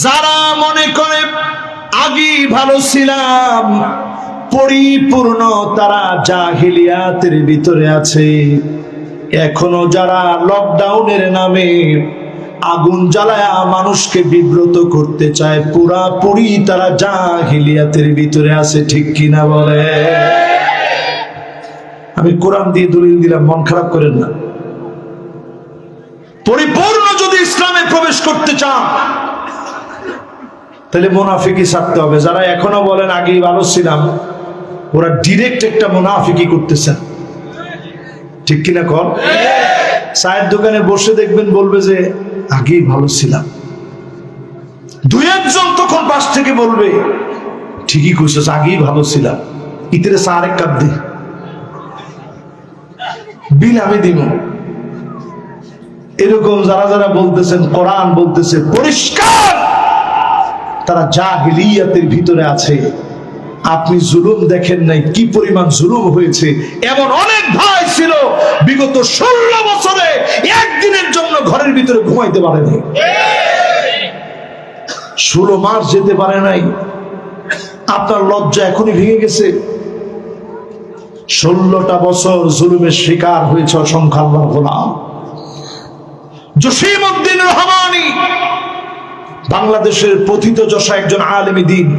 যারা মনে করে আগে ভালো ছিলাম, পরিপূর্ণ তারা জাহিলিয়াতের ভিতরে আছে। এখনো যারা লকডাউনের নামে আগুন জ্বালায়া মানুষকে বিব্রত করতে চায়, পুরাপুরি তারা জাহিলিয়াতের ভিতরে আছে। ঠিক কিনা বলে? আমি কোরআন দিয়ে দলিল দিলাম, মন খারাপ করেন না। পরিপূর্ণ যদি ইসলামে প্রবেশ করতে চান তাহলে মুনাফিকি ছাড়তে হবে। যারা এখনো বলেন আগেই ভালো ছিলাম, ওরা ডিরেক্ট একটা মুনাফিকি করতেছেন। ঠিক কিনা কর? চায়ের দোকানে বসে দেখবেন বলবে যে আগেই ভালো ছিলাম। দুই একজন তখন পাশ থেকে বলবে ঠিকই কইছিস, আগেই ভালো ছিলাম, ইতিরে চা আরেক কাপ দে, বিল আমি দিব। এরকম যারা যারা বলতেছেন, কোরআন বলতেছে পরিষ্কার তারা জাহিলিয়াতের ভিতরে আছে। আপনি জুলুম দেখেন নাই, কি পরিমাণ জুলুম হয়েছে। এমন অনেক ভাই ছিল বিগত 16 বছরে একদিনের জন্য ঘরের ভিতরে ঘুমাইতে পারে নাই, 16 মাস যেতে পারে নাই। আপনার লজ্জা এখনই ভেঙে গেছে। 16টা বছর জুলুমের শিকার হয়েছে অসংখ্য আল্লাহর গোলাম। জসিমউদ্দিন রহমানী বাংলাদেশের পতিতযশা একজন আলেমী দ্বীন,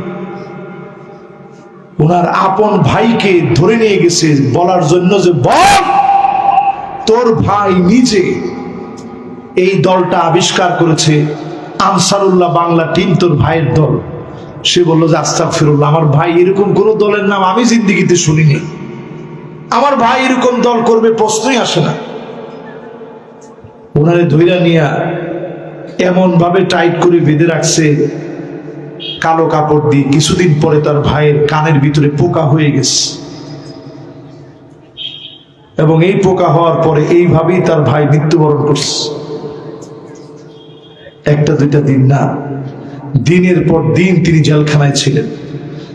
ওনার আপন ভাইকে ধরে নিয়ে গেছে বলার জন্য যে বল তোর ভাই নিজে এই দলটা আবিষ্কার করেছে, আনসারুল্লাহ বাংলা টিম তোর ভাইয়ের দল। সে বললো যে আস্তাগফিরুল্লাহ, আমার ভাই এরকম কোন দলের নাম আমি জিন্দেগিতে শুনিনি, আমার ভাই এরকম দল করবে প্রশ্নই আসে না। ওনারে ধইরা নিয়া এমন ভাবে টাইট করে বেঁধে রাখছে কালো কাপড় দিয়ে। কিছুদিন পরে তার ভাইয়ের কানের ভিতরে পোকা হয়ে গেছে, এবং এই পোকা হওয়ার পরে এইভাবেই তার ভাই মৃত্যুবরণ করছে। একটা দুইটা দিন না, দিনের পর দিন তিনি জেলখানায় ছিলেন।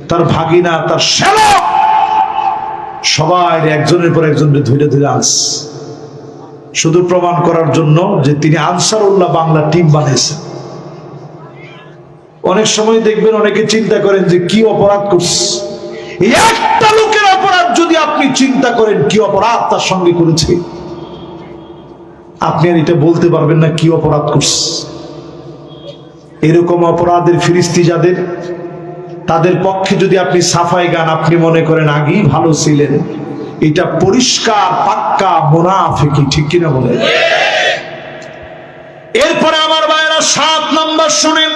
তার ভাগিনা, তার শ্যালক সবাই একজনের পর একজনের ধরে ধরে আনছে, শুধু প্রমাণ করার জন্য যে তিনি আনসারুল্লাহ বাংলা টিম বানিয়েছেন। অনেক সময় দেখবেন অনেকে চিন্তা করেন যে কি অপরাধ করছে। একটা লোকের অপরাধ যদি আপনি চিন্তা করেন কি অপরাধ তার সঙ্গে করেছে, আপনি আর এটা বলতে পারবেন না কি অপরাধ করছে। এরকম অপরাধের ফিরিস্তি যাদের, তাদের পক্ষে যদি আপনি সাফাই গান, আপনি মনে করেন আগেই ভালো ছিলেন, এটা পরিষ্কার পাক্কা মুনাফিকি। ঠিক কিনা বলে? এরপরে আমার ভাইরা 7 নম্বর শুনেন,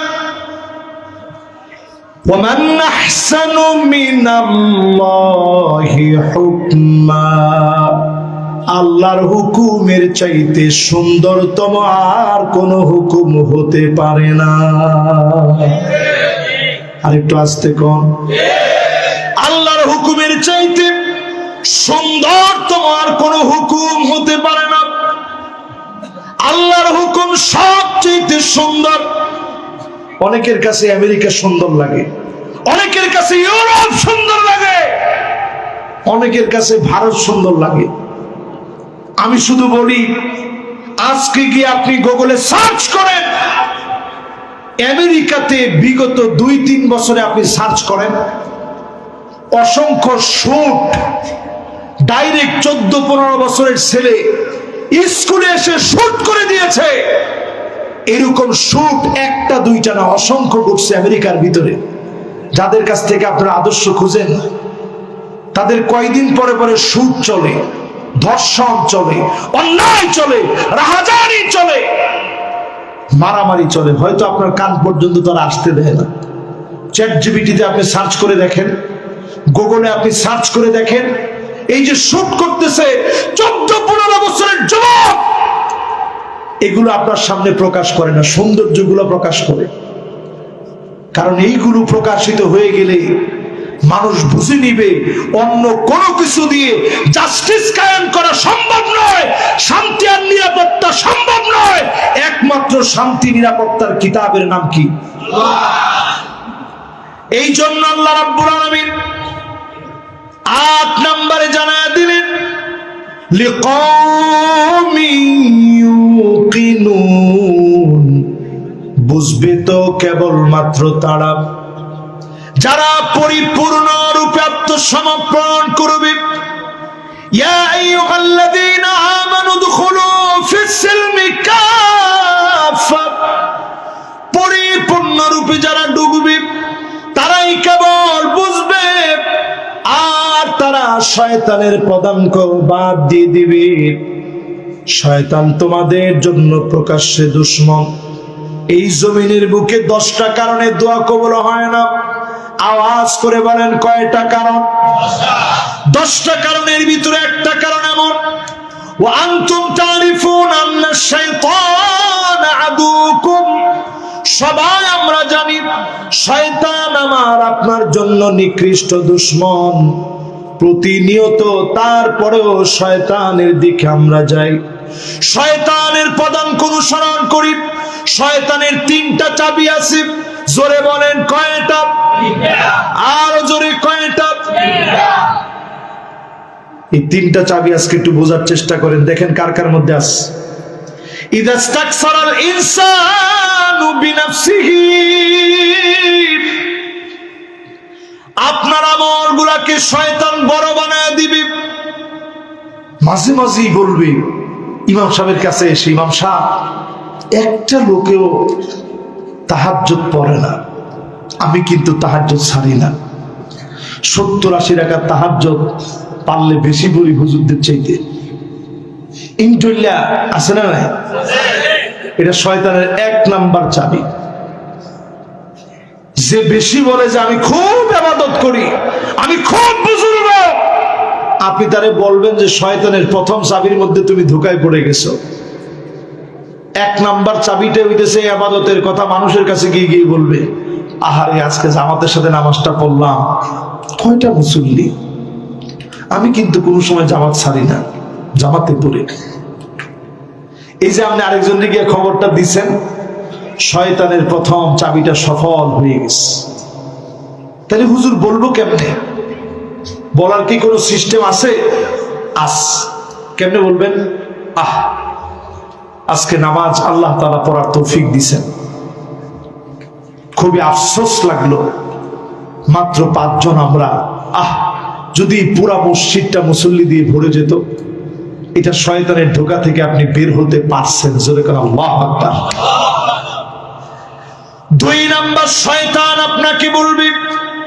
وَمَنْ أَحْسَنُ مِنَ اللَّهِ حُكْمًا, আল্লাহর হুকুমের চাইতে সুন্দরতম আর কোন হুকুম হতে পারে না। আরেকটু আস্তে কোন, আল্লাহর হুকুমের চাইতে সুন্দরতম আর কোন হুকুম হতে পারে না। আল্লাহর হুকুম সবচেয়ে সুন্দর। অনেকের কাছে আমেরিকা সুন্দর লাগে, অনেকের কাছে ইউরোপ সুন্দর লাগে, অনেকের কাছে ভারত সুন্দর লাগে। আমি শুধু বলি, আজকে গিয়ে আপনি গুগলে সার্চ করেন, আমেরিকাতে বিগত 2-3 বছরে আপনি সার্চ করেন, অসংখ্য শুট ডাইরেক্ট 14-15 বছরের ছেলে স্কুলে এসে শুট করে দিয়েছে। এরকম শুট একটা দুইটা না, অসংখ্য ঘটছে আমেরিকার ভিতরে। যাদের কাছ থেকে আপনারা আদর্শ খুঁজেন, তাদের কয়দিন পরে পরে শুট চলে, ধর্ষণ চলে, অন্যায় চলে, রাহাজানি চলে, মারামারি চলে। হয়তো আপনার কান পর্যন্ত তারা আসতে দেয় না। চ্যাটজিপিটিতে আপনি সার্চ করে দেখেন, গুগলে আপনি সার্চ করে দেখেন, এই যে শুট করতেছে 14-15 বছরের যুবক, এগুলো আপনার সামনে প্রকাশ করে না, সৌন্দর্যগুলো প্রকাশ করে। কারণ এইগুলো প্রকাশিত হয়ে গেলে মানুষ বুঝে নিবে অন্য কোনো কিছু দিয়ে জাস্টিস কায়েম করা সম্ভব নয়, শান্তি আর নিরাপত্তা সম্ভব নয়। একমাত্র শান্তি নিরাপত্তার কিতাবের নাম কি? এই জন্য আল্লাহ রাব্বুল আলামিন 8 নম্বরে জানায়া দিলেন, লিকাওমি ইউকিনুন, বুঝবে তো কেবলমাত্র তারা যারা পরিপূর্ণ রূপে আত্মসমর্পণ করবে। ইয়া আইয়ুহাল্লাযীনা আমানু দুখুলু ফিস-সিলমি কাফা, পরিপূর্ণ রূপে যারা ডুববে তারাই কেবল বুঝবে, আর তারা শয়তানের পদাঙ্ক বাদ দিয়ে দিবে। শয়তান তোমাদের জন্য প্রকাশ্যে দুশমন। এই জমিনের বুকে 10টা কারণে দোয়া কবুল হয় না। আওয়াজ করে বলেন কয়টা কারণ? 10টা কারণের ভিতরে একটা কারণ এমন, ওয়া আনতুম তারিফুনা আন্না শাইতান আদুকুম, সবাই আমরা জানি শয়তান আমার আপনার জন্য নিকৃষ্ট দুশমন। প্রতিনিয়ত তারপরেও শয়তানের দিকে আমরা যাই, শয়তানের পদাঙ্ক অনুসরণ করি। শয়তানের 3টা চাবি আছে, জোরে বলেন কয়টা? আর জোরে কয়টা? এই 3টা চাবি আজকে একটু বোঝার চেষ্টা করেন, দেখেন কার কার মধ্যে আছে। ইদাস্তাকসারাল ইনসানু বিনাফসিহি, আপনার আমলগুলোকে শয়তান বড় বানায় দিবে। মাঝে মাঝেই বলবে ইমাম সাহেবের কাছে এসে, ইমাম সাহেব একটা লোকেও তাহাজ্জুদ পড়ে না, আমি কিন্তু তাহাজ্জুদ ছাড়ি না। 70-80 রাকাত তাহাজ্জুদ পারলে বেশি পড়ি হুজুরদের চাইতে। ইনটুল্লা আছে না নাই? এটা শয়তানের 1 নাম্বার চাবি। যে বেশি বলে যে আমি খুব ইবাদত করি, আমি খুব বুজুর্গ, আপনি তারে বলবেন যে শয়তানের প্রথম চাবির মধ্যে তুমি ধোঁকায় পড়ে গেছো। 1 নাম্বার চাবিটা হইতেছে ইবাদতের কথা মানুষের কাছে গিয়ে গিয়ে বলবে, আহারে আজকে জামাতের সাথে নামাজটা পড়লাম, কয়টা মুসল্লি, আমি কিন্তু কোনো সময় জামাত ছাড়ি না, জামাতে পড়ে। এই যে আপনি আরেকজনকে গিয়ে খবরটা দিচ্ছেন, শয়তানের প্রথম চাবিটা সফল হয়ে গেছে। তাহলে হুজুর বলবো কেমনে? বলার কি কোনো সিস্টেম আছে? কেমনে বলবেন? আজকে নামাজ আল্লাহ তাআলা পড়ার তৌফিক দিছেন, খুবই আফসোস লাগলো মাত্র 5 জন আমরা। যদি পুরা মসজিদটা মুসল্লি দিয়ে ভরে যেত। এটা শয়তানের ধোঁকা থেকে আপনি বের হতে পারছেন, জোরে করে আল্লাহু আকবার। 2 নাম্বার, শয়তান আপনাকে বলবে